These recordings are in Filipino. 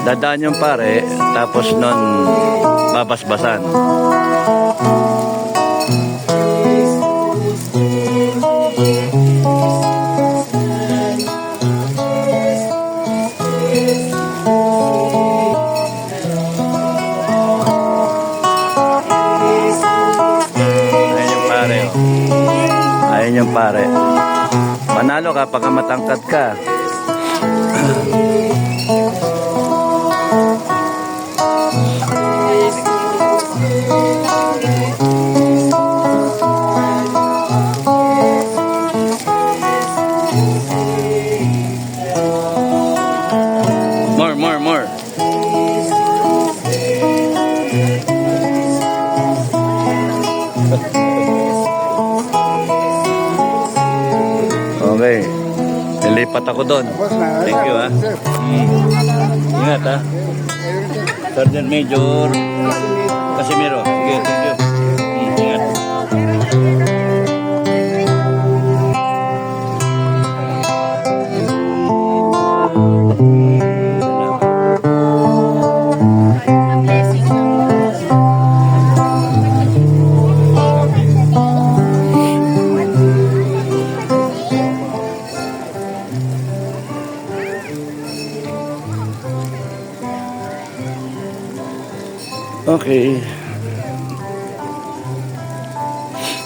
Dadaan yung pare, tapos nun babasbasan. Ayun yung pare. Manalo ka pagka matangkad ka. More. Okay. Nilipat ako doon. Thank you, ha. Ingat, ha. Sergeant Major Casimiro. Sige, thank you. Ingat. Okay.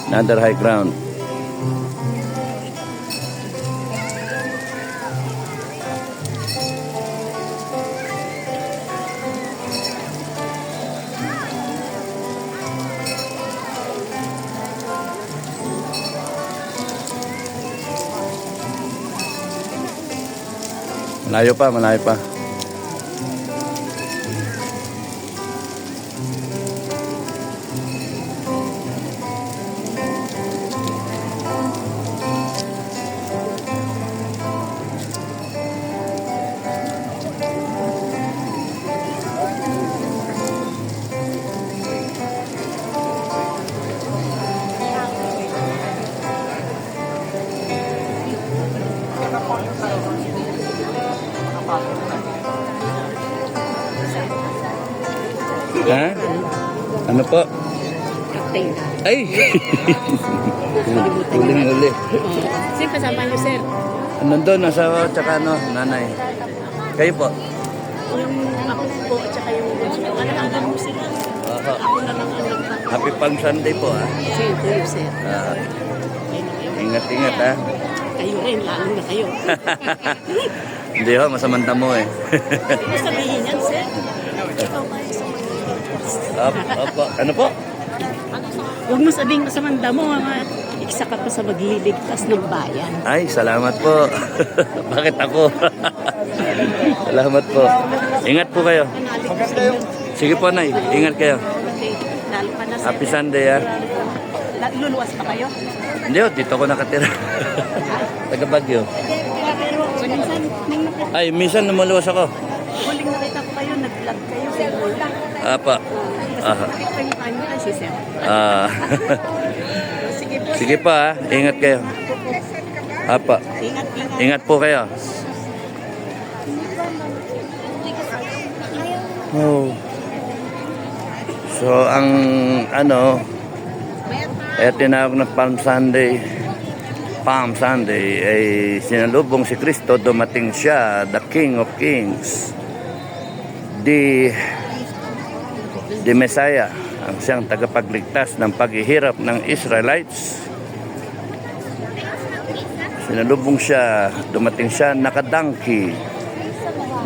Another high ground. Malayo pa. Ha? Ano po? Captain. Ay! Uli. Sir, kasama niyo, sir. Nandun, asawa, tsaka ano, nanay. Kayo po? Yung ako po, at saka yung anak mo sila. Ako na lang ang nagpapalala. Happy Palm Sunday po, ha? Sir, kayo, sir. Ingat, ha? Kayo rin, lalo na kayo. Hindi ho, masamang damo eh. Ano sabihin yan, sir? Ikaw ba sa Opo. Ano po? Huwag mo sabihin masamang damo, mga isa ka pa sa magliligtas ng bayan. Ay, salamat po. Bakit ako? Salamat po. Ingat po kayo. Sige po, Nay. Ingat kayo. Lalo pa na, sir. Happy Sunday, ha? Luluwas pa kayo? Hindi ho, dito ako nakatira. Taga Baguio. Pero, minsan, nung nakita, Ay, minsan lumuluwas ako. huling nakita ko kayo, nag-vlog kayo, sir. Apa. Aha. Nakita yung camera, si sir. Sige po. Sige pa, ha? Ingat kayo. Apa. Ingat. Ingat po kayo. Oh. So, ang tinawag na Palm Sunday ay sinalubong si Kristo, dumating siya, the King of Kings, the Messiah, ang siyang tagapagligtas ng paghihirap ng Israelites. Sinalubong siya, dumating siya, nakadangki,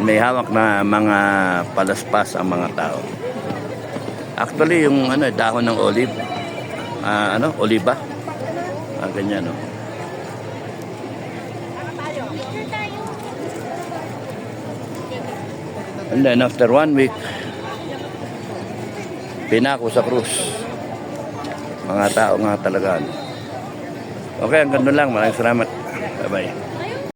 may hawak na mga palaspas ang mga tao. Actually, yung dahon ng olive, oliba, ganyan, no. And then after 1 week, pinako sa krus. Mga tao nga talaga. Okay, hanggang doon lang. Maraming salamat. Bye-bye.